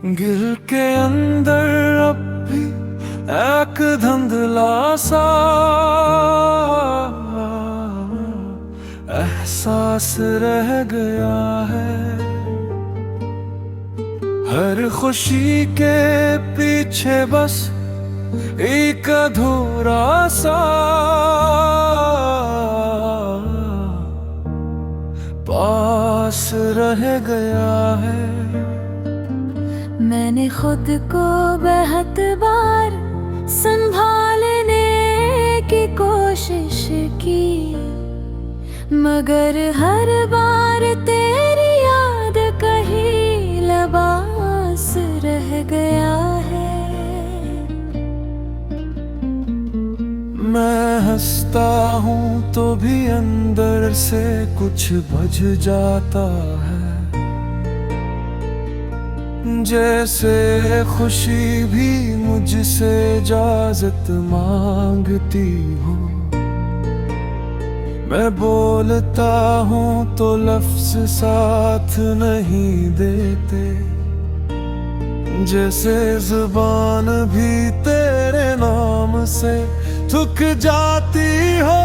गिल के अंदर अब भी एक धुंधला सा एहसास रह गया है। हर खुशी के पीछे बस एक अधूरा सा पास रह गया है। मैंने खुद को बहुत बार संभालने की कोशिश की, मगर हर बार तेरी याद कहीं लबास रह गया है। मैं हंसता हूँ तो भी अंदर से कुछ बज जाता है, जैसे खुशी भी मुझसे इजाजत मांगती हो। मैं बोलता हूँ तो लफ्ज साथ नहीं देते, जैसे जुबान भी तेरे नाम से थक जाती हो।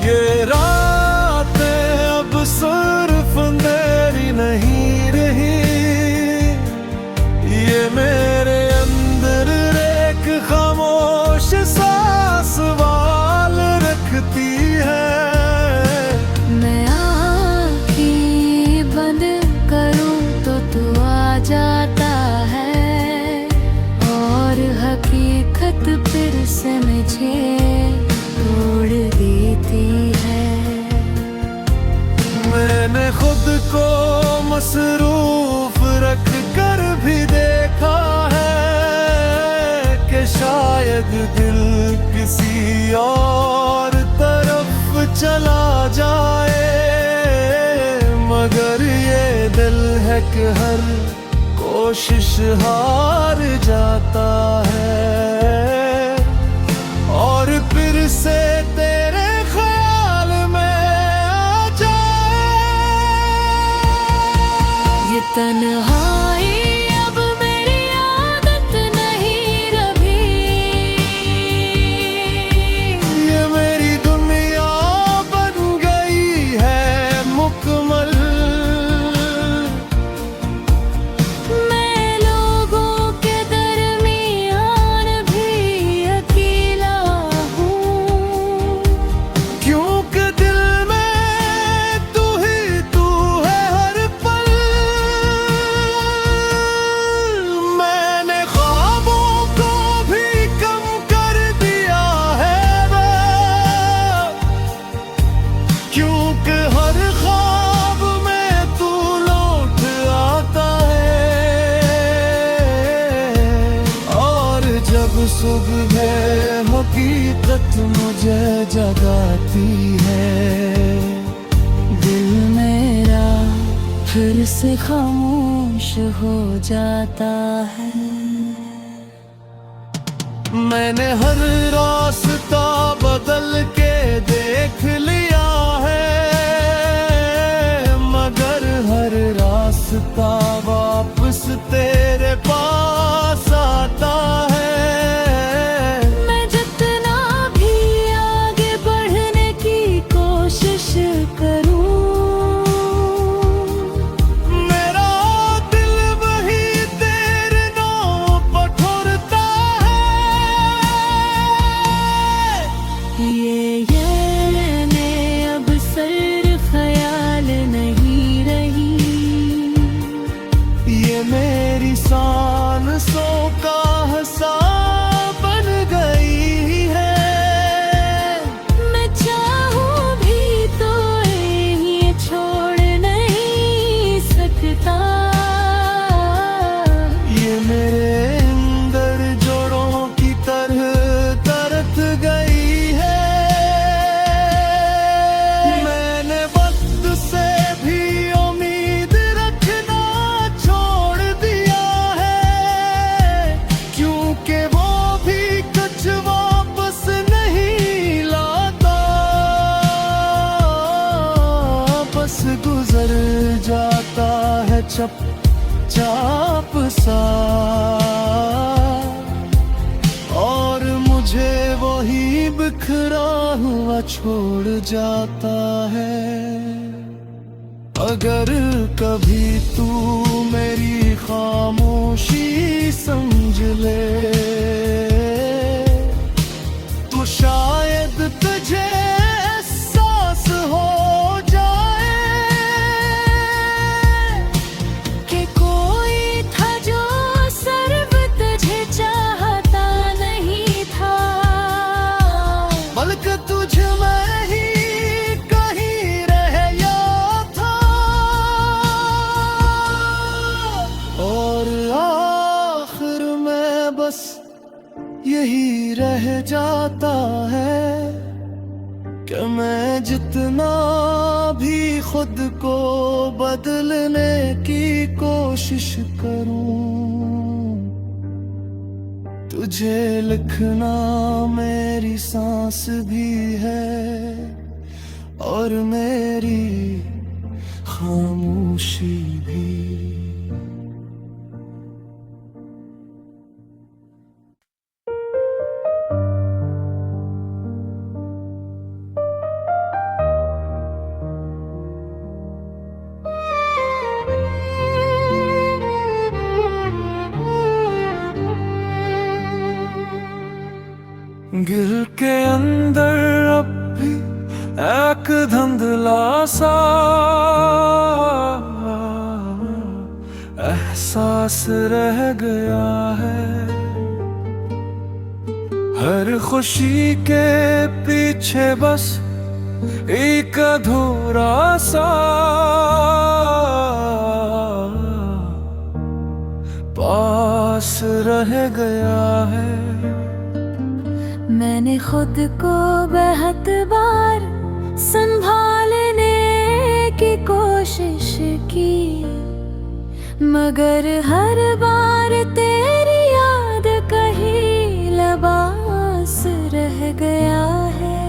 ये रातें अब सिर्फ अंधेरी नहीं रही, ये मेरे अंदर एक खामोश सा सवाल रखती है। मैं आँखें बंद करूं तो तू आ जाता है, और हकीकत फिर से मुझे तोड़ देती है। मैंने खुद को मसरूफ रख कर भी देखा है कि शायद दिल किसी और तरफ चला जाए, मगर ये दिल है कि हर कोशिश हार जाता है। और फिर से तेरे ख्याल में आ जाए ये तन्हाई अब मेरी आदत नहीं रही, ये मेरी दुनिया बन गई है मुकम्मल। मैं लोगों के दरमियान भी अकेला हूँ, क्योंकि दिल में तू ही तू है हर पल। मैंने ख्वाबों को भी कम कर दिया है, क्योंकि हर ख्वाब में तू लौट आता है। और जब सुबह हकीकत मुझे जगाती है, दिल मेरा फिर से खामोश हो जाता है। मैंने हर रास्ता बदल के देख लिया है, मगर हर रास्ता वापस तेरे पास आता है। मैं जितना भी आगे बढ़ने की कोशिश करूं, मेरा दिल वही तेरे नाम पर ठुरता है। ये चुपचाप सा, और मुझे वही बिखरा हुआ छोड़ जाता है। अगर कभी तू मेरी खामोशी समझ ले तो शायद तुझे एहसास हो जाए कि कोई था जो सर्व तुझे चाहता नहीं था, बल्कि तुझ में ही कहीं रह गया था। और आखिर में बस यही रह जाता है कि मैं जितना भी खुद को बदलने की कोशिश करूं, तुझे लिखना मेरी सांस भी है और मेरी खामोशी भी। गिल के अंदर अब भी एक धुंधला सा एहसास रह गया है। हर खुशी के पीछे बस एक अधूरा सा पास रह गया है। मैंने खुद को बहुत बार संभालने की कोशिश की, मगर हर बार तेरी याद कहीं लबास रह गया है।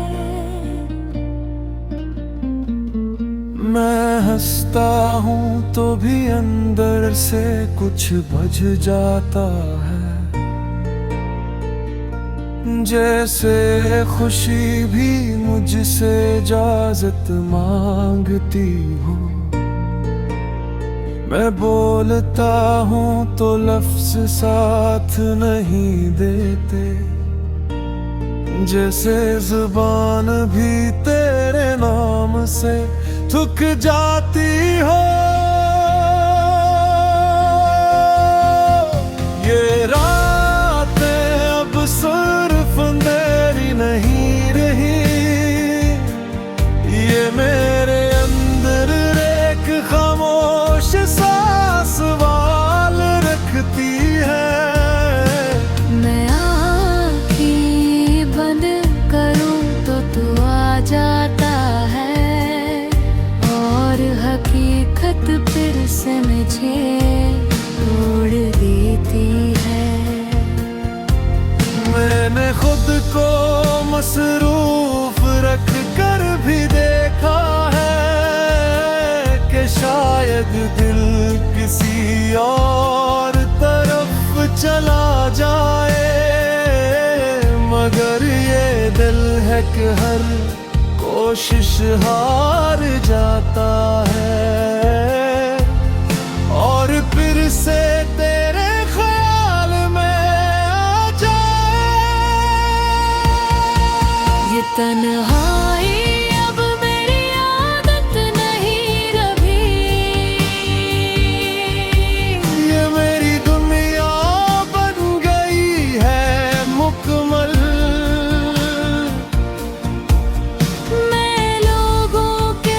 मैं हंसता हूँ तो भी अंदर से कुछ बज जाता है, जैसे खुशी भी मुझसे इजाजत मांगती हो। मैं बोलता हूँ तो लफ्ज साथ नहीं देते, जैसे जुबान भी तेरे नाम से थक जाती हो। ये रातें अब सिर्फ अंधेरी नहीं रही, ये मेरे अंदर एक खामोश सा सवाल रखती है। मैं आँखें बंद करूं तो तू आ जाता है, और हकीकत फिर से मुझे तोड़ देती है। मैंने खुद को मसरूफ रख कर भी देखा है कि शायद दिल किसी और तरफ चला जाए, मगर ये दिल है कि हर कोशिश हार जाता है, और फिर से तेरे ख्याल में आ जाए। ये तन्हाई अब मेरी आदत नहीं रही, ये मेरी दुनिया बन गई है मुकम्मल। मैं लोगों के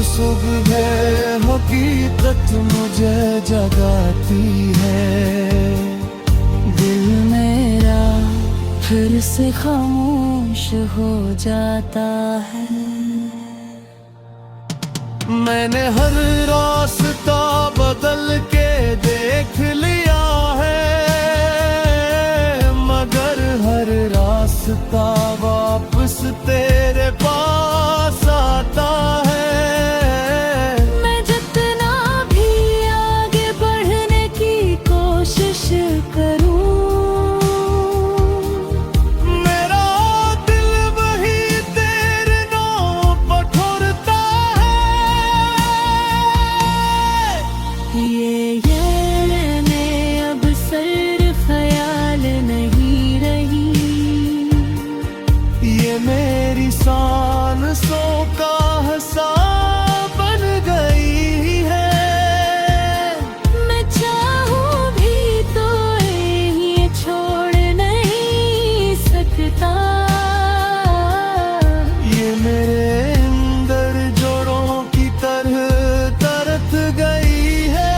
सुबह हकीकत मुझे जगाती है। दिल मेरा फिर से खामोश हो जाता है। मैंने हर रास्ता बदल के देख लिया है, मगर हर रास्ता वापस तेरे पास आता है। मैं जितना भी आगे बढ़ने की कोशिश करूं, मेरा दिल वही तेरे नाम पर ठुरता है। ये मैं अब सिर्फ ख्याल नहीं रही, ये मेरी सांसों का हिसाब बन गई है। मैं चाहूं भी तो ये छोड़ नहीं सकता। ये मेरे अंदर जोड़ों की तरह तरत गई है।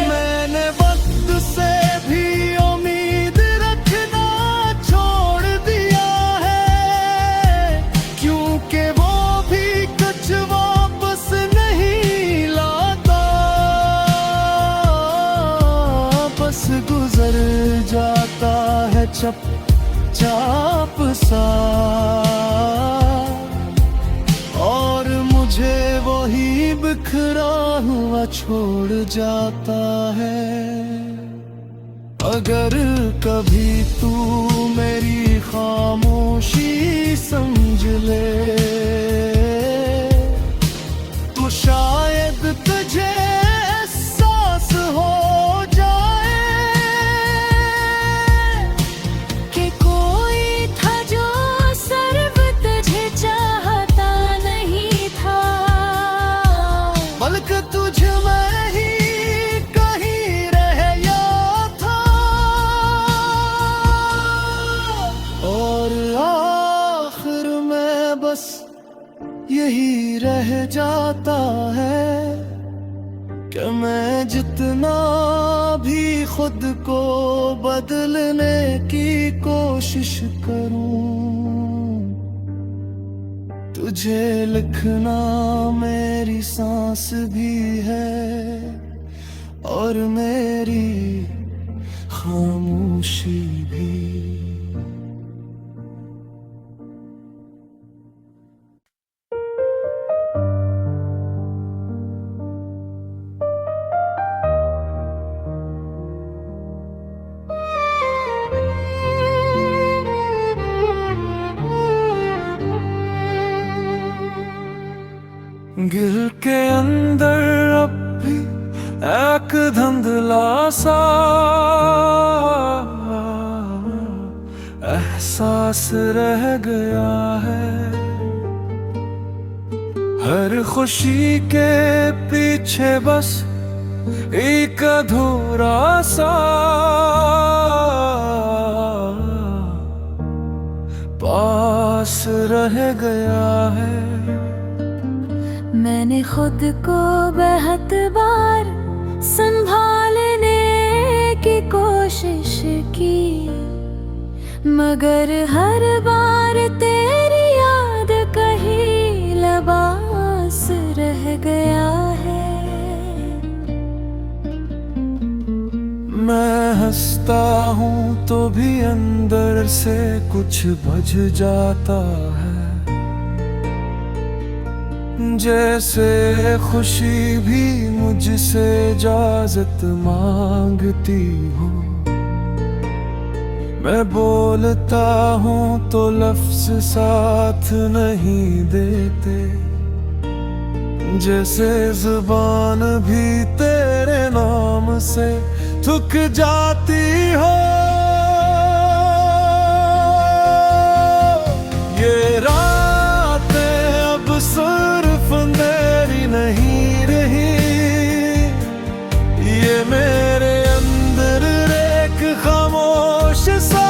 मैंने वक्त से भी उम्मीद रखना छोड़ दिया है, क्योंकि वो भी कुछ वापस नहीं लाता, बस गुजर जाता है चुपचाप सा, और मुझे वही बिखरा हुआ छोड़ जाता है। अगर कभी तू मेरी खामोशी समझ ले, तो शायद तुझे एहसास हो जाए कि कोई था जो सर्व तुझे चाहता नहीं था, बल्कि तुझ में ही कहीं रह गया था। और आखिर में बस यही रह जाता है कि मैं जितना भी खुद को बदलने की कोशिश करूं, तुझे लिखना मेरी सांस भी है और मेरी खामोशी भी। गिल के अंदर अब भी एक धुंधला सा एहसास रह गया है। हर खुशी के पीछे बस एक अधूरा सा पास रह गया है। मैंने खुद को बहुत बार संभालने की कोशिश की, मगर हर बार तेरी याद कहीं लबास रह गया है। मैं हंसता हूँ तो भी अंदर से कुछ बज जाता है, जैसे खुशी भी मुझसे इजाजत मांगती हो। मैं बोलता हूँ तो लफ्ज साथ नहीं देते, जैसे जुबान भी तेरे नाम से थक जाती हो। ये रातें अब सिर्फ अंधेरी नहीं रही, ये मेरे अंदर एक खामोश सा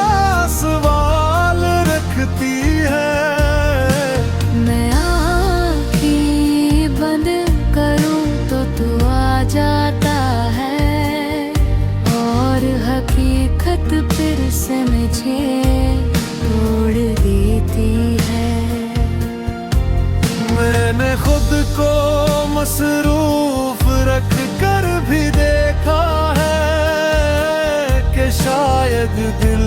सवाल रखती है। मैं मसरूफ रख कर भी देखा है कि शायद दिल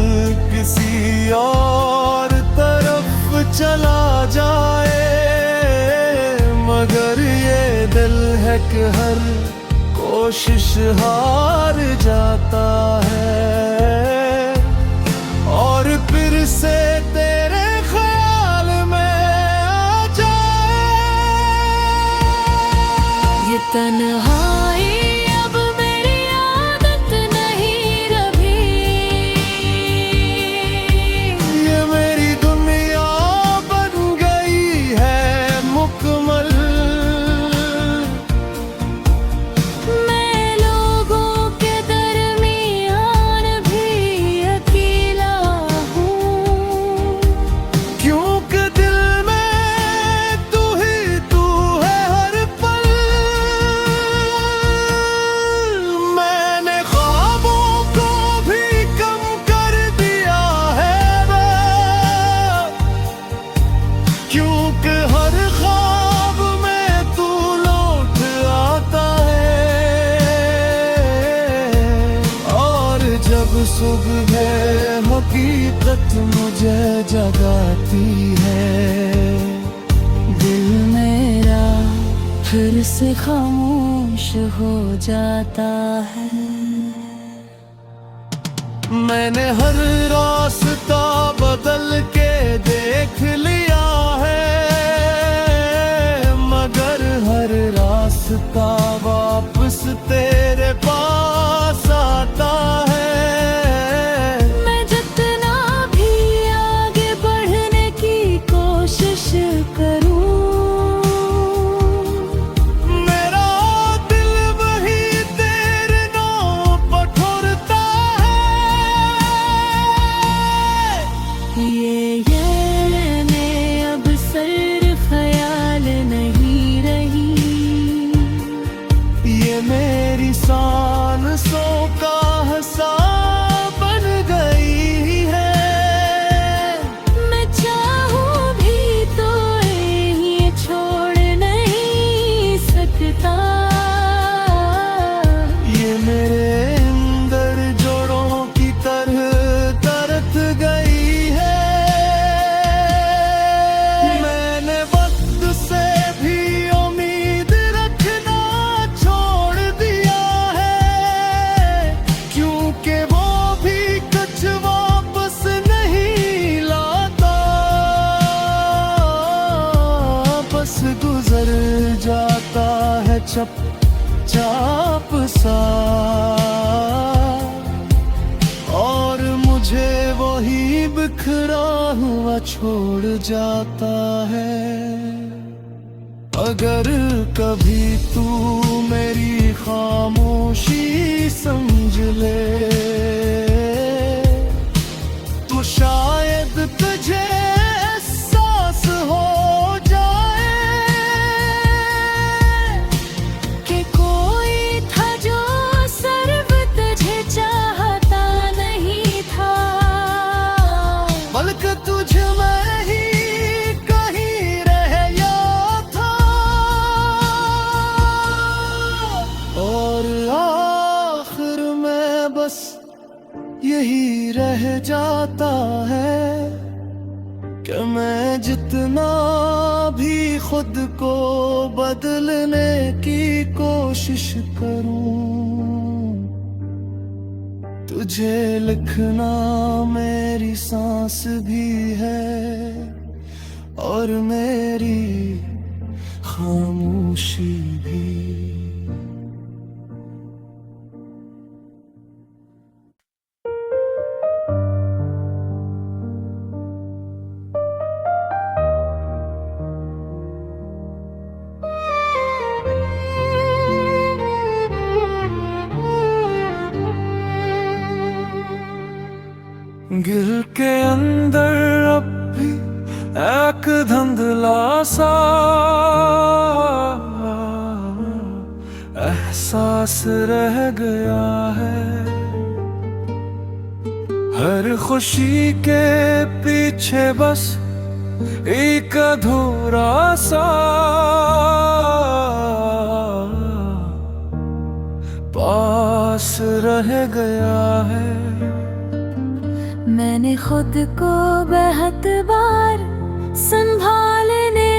किसी और तरफ चला जाए, मगर ये दिल है कि हर कोशिश हार जाता है और फिर से तेरे ख्याल में आ जाए। ये तन्हाई अब मेरी आदत नहीं रही, ये मेरी दुनिया बन गई है मुकम्मल। मैं लोगों के दरमियान भी अकेला हूँ, क्योंकि दिल में तू है हर पल। मैंने ख्वाबों को भी कम कर दिया है, क्योंकि हर ख्वाब में तू लौट आता है। और जब सुबह हकीकत मुझे जगाती है, दिल मेरा फिर से खामोश हो जाता है। मैंने हर रास्ता बदल के देख लिया है, मगर हर रास्ता वापस तेरे पास आता है। मैं जितना भी आगे बढ़ने की कोशिश करूं, मेरा दिल वही तेरे नाम पर ठुरता है। ये मैं अब सर ख्याल नहीं रही, ये मेरी सांसों का हिसाब बन गई है। मैं चाहूं भी तो ये छोड़ नहीं सकता। ये मेरे अंदर जोड़ों की तरह तरत गई है। मैंने वक्त से भी उम्मीद रखना छोड़ दिया है, क्योंकि वो भी कुछ वापस नहीं लाता, बस गुजर जाता है चुपचाप सा, और मुझे वही बिखरा हुआ छोड़ जाता है। अगर कभी तू मेरी खामोशी समझ ले, तो शायद तुझे एहसास हो जाए कि कोई था जो सर्व तुझे चाहता नहीं था, बल्कि तुझ में ही कहीं रह गया था। और आखिर में बस यही रह जाता है कि मैं जितना भी खुद को बदलने की कोशिश करूं, तुझे लिखना मेरी सांस भी है और मेरी खामोशी भी। गिल के अंदर अब भी एक धुंधला सा एहसास रह गया है। हर खुशी के पीछे बस एक अधूरा सा रह गया है। मैंने खुद को बहुत बार संभालने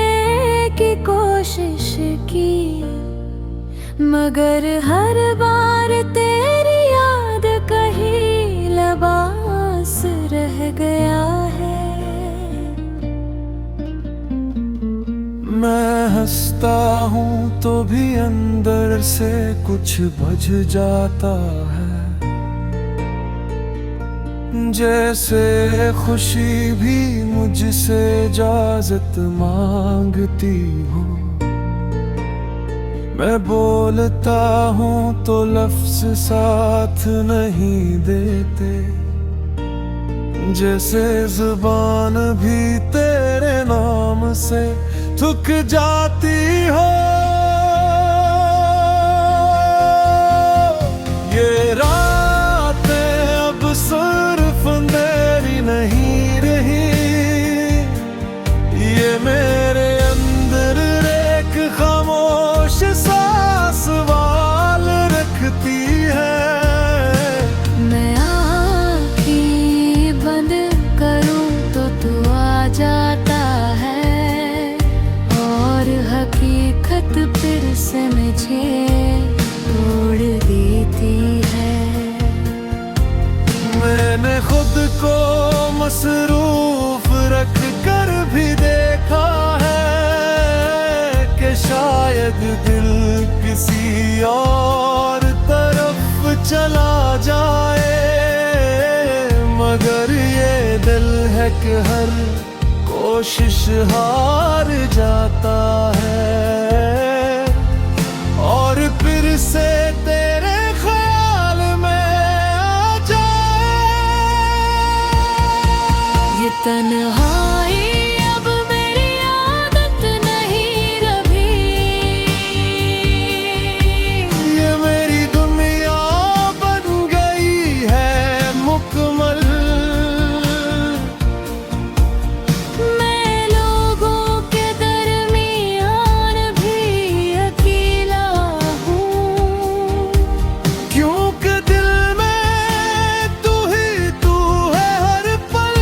की कोशिश की, मगर हर बार तेरी याद कहीं लबास रह गया है। मैं हंसता हूँ तो भी अंदर से कुछ बज जाता है, जैसे खुशी भी मुझसे इजाजत मांगती हो। मैं बोलता हूँ तो लफ्ज साथ नहीं देते, जैसे जुबान भी तेरे नाम से थक जाती हो। ये रातें अब सिर्फ अंधेरी नहीं रही, ये मेरे अंदर एक खामोश सा सवाल रखती है। मैं आँखें बंद करूं तो तू आ जाता है, और हकीकत फिर से मुझे तोड़ देती है। मैंने खुद को मसरूफ रख कर भी देखा है कि शायद दिल किसी और तरफ चला जाए, मगर ये दिल है कि हर कोशिश हार जाता है, और फिर से तेरे ख्याल में आ जाए। ये तन्हाई अब मेरी आदत नहीं रही, ये मेरी दुनिया बन गई है मुकम्मल। मैं लोगों के दरमियान भी अकेला हूँ, क्योंकि दिल में तू ही तू है हर पल।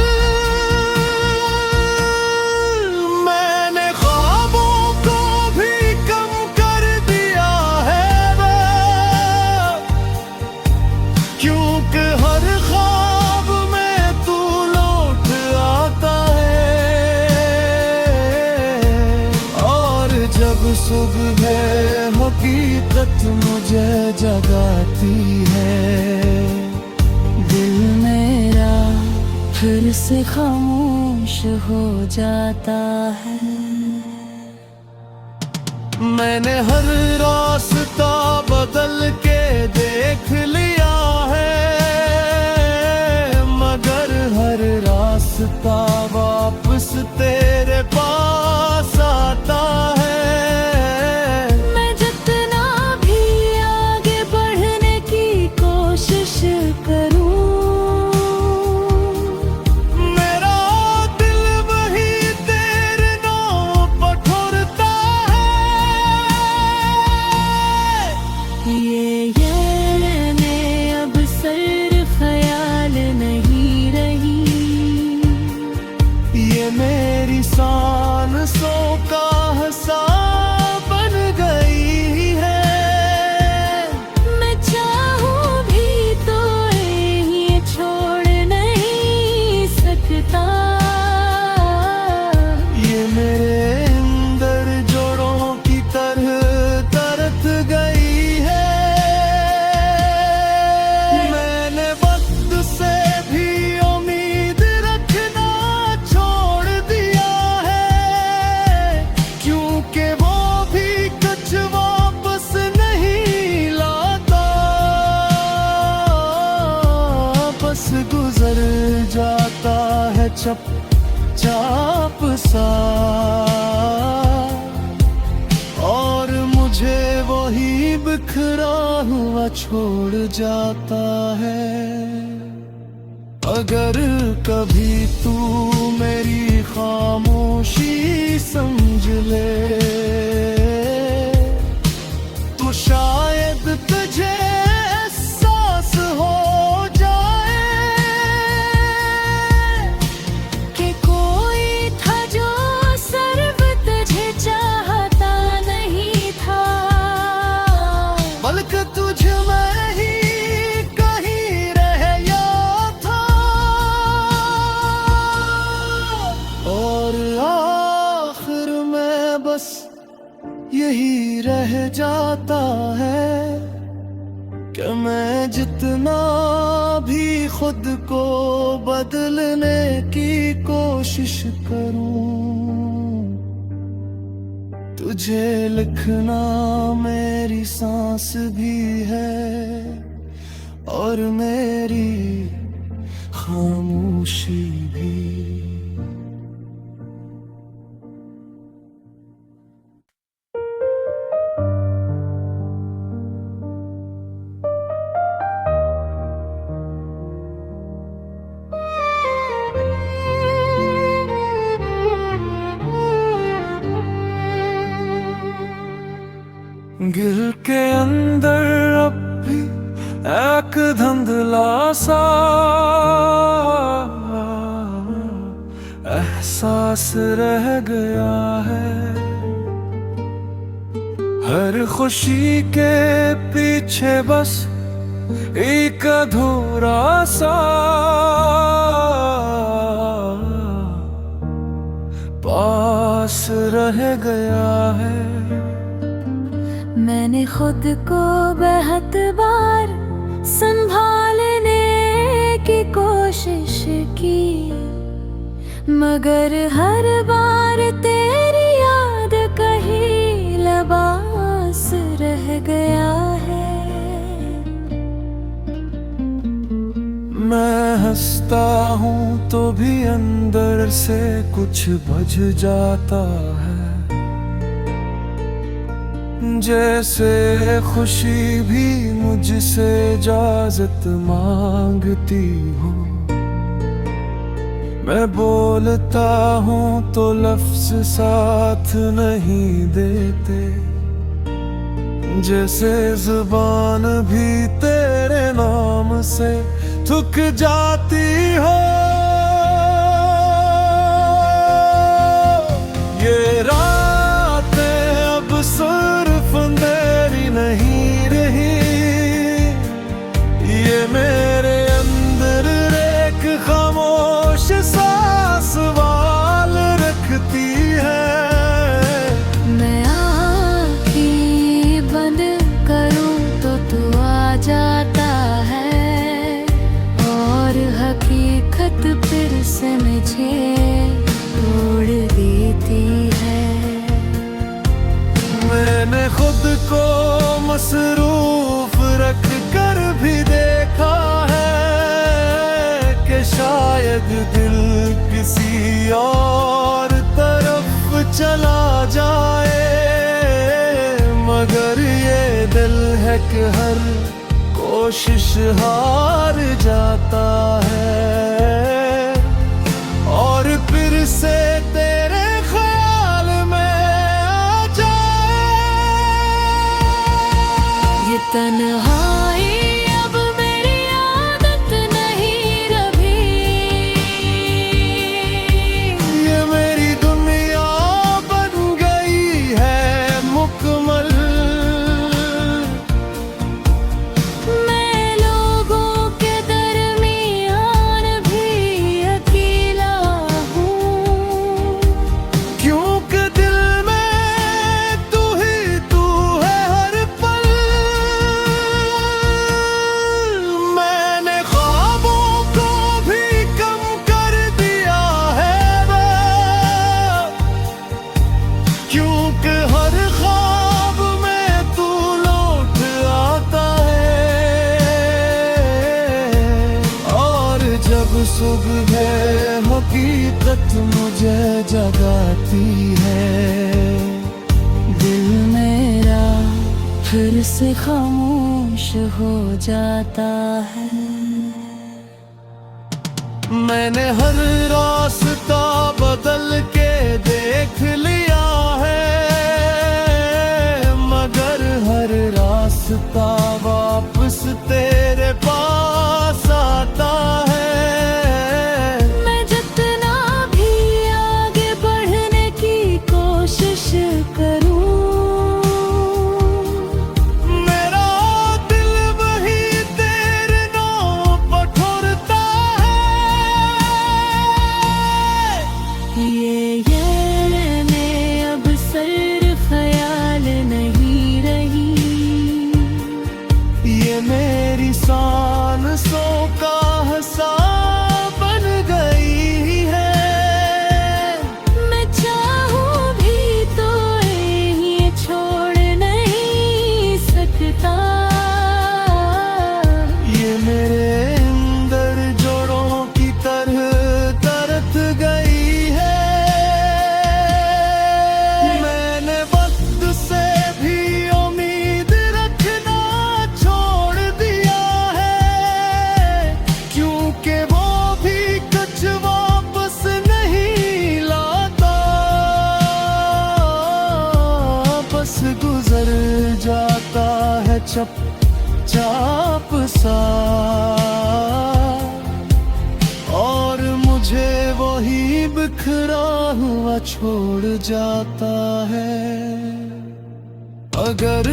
मैंने ख्वाबों को भी कम कर दिया है, क्योंकि हर ख्वाब में तू लौट आता है, और जब सुबह हकीकत मुझे जगाती है, दिल मेरा फिर से खामोश हो जाता है। मैंने हर रास्ता बदल के देख लिया है, मगर हर रास्ता वापस तेरे पास आता है। मैं जितना भी आगे बढ़ने की कोशिश करूं, मेरा दिल वही तेरे नाम पर ठुरता है। ये मैं अब सिर्फ ख्याल नहीं रही, ये मेरी सांसों का हिसाब बन गई है। मैं चाहूं भी तो ये छोड़ नहीं सकता। ये मेरे अंदर जोड़ों की तरह तरत गई है। मैंने वक्त से भी उम्मीद रखना छोड़ दिया है, क्योंकि वो भी कुछ वापस नहीं लाता, बस गुजर जाता है चुपचाप सा, और मुझे वही बिखरा हुआ छोड़ जाता है। अगर कभी तू मेरी खामोशी समझ ले, तो शायद तुझे बस यही रह जाता है कि मैं जितना भी खुद को बदलने की कोशिश करूं, तुझे लिखना मेरी सांस भी है और मेरी खामोशी भी। गिल के अंदर अब भी एक धुंधला सा एहसास रह गया है। हर खुशी के पीछे बस एक अधूरा सा पास रह गया है। मैंने खुद को बहुत बार संभालने की कोशिश की, मगर हर बार तेरी याद कहीं लबास रह गया है। मैं हंसता हूँ तो भी अंदर से कुछ बज जाता है, जैसे खुशी भी मुझसे इजाजत मांगती हो। मैं बोलता हूँ तो लफ्ज साथ नहीं देते, जैसे जुबान भी तेरे नाम से थक जाती हो। ये रातें अब सिर्फ अंधेरी नहीं रही, ये मेरे अंदर एक खामोश सा सवाल रखती है। मैं आँखें बंद करूं तो तू आ जाता है, और हकीकत फिर से मुझे तोड़ देती है। मैंने खुद को मसरूफ रख कर भी देखा है कि शायद दिल किसी और तरफ चला जाए, मगर ये दिल है कि हर कोशिश हार जाता है, और फिर से तेरे ख्याल में आ जाए। ये तन्हाई अब मेरी आदत नहीं रही, ये मेरी दुनिया बन गई है मुकम्मल। मैं लोगों के दरमियान भी अकेला हूँ, क्योंकि दिल में तू ही तू है हर पल। मैंने ख्वाबों को भी कम कर दिया है, क्योंकि हर ख्वाब में तू लौट आता है, और जब सुबह हकीकत मुझे जगाती है, दिल मेरा फिर से खामोश हो जाता है। मैंने हर रास्ता बदल के देख लिया है, मगर हर रास्ता वापस तेरे पास आता है। मैं जितना भी आगे बढ़ने की कोशिश करूं, मेरा दिल वही तेरे नाम पर ठुरता है। ये चुपचाप सा, और मुझे वही बिखरा हुआ छोड़ जाता है। अगर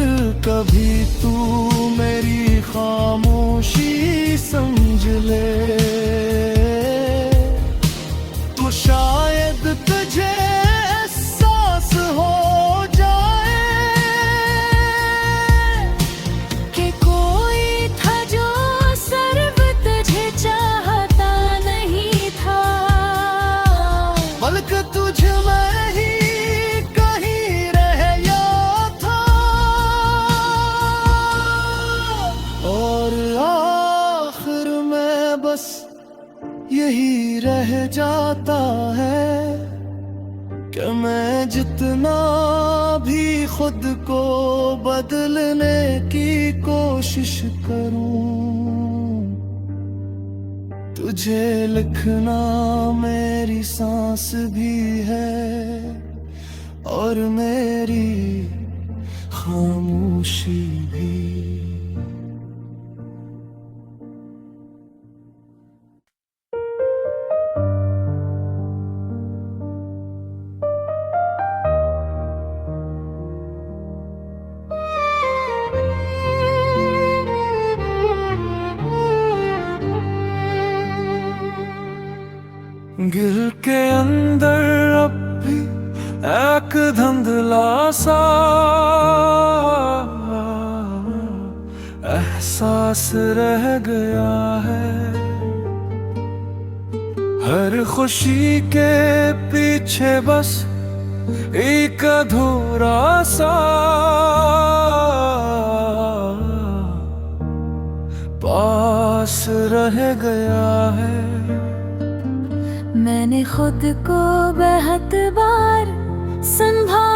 कभी तू मेरी खामोशी समझ ले तो शायद तुझे एहसास हो जाए कि कोई था जो सर्व तुझे चाहता नहीं था, बल्कि तुझ में ही कहीं रह गया था। और आखिर में बस यही रह जाता है कि मैं जितना भी खुद को बदलने की कोशिश करूं, तुझे लिखना मेरी सांस भी है और मेरी खामोशी भी। गिल के अंदर अब भी एक धुंधला सा एहसास रह गया है। हर खुशी के पीछे बस एक अधूरा सा पास रह गया है। मैंने खुद को बहुत बार संभाला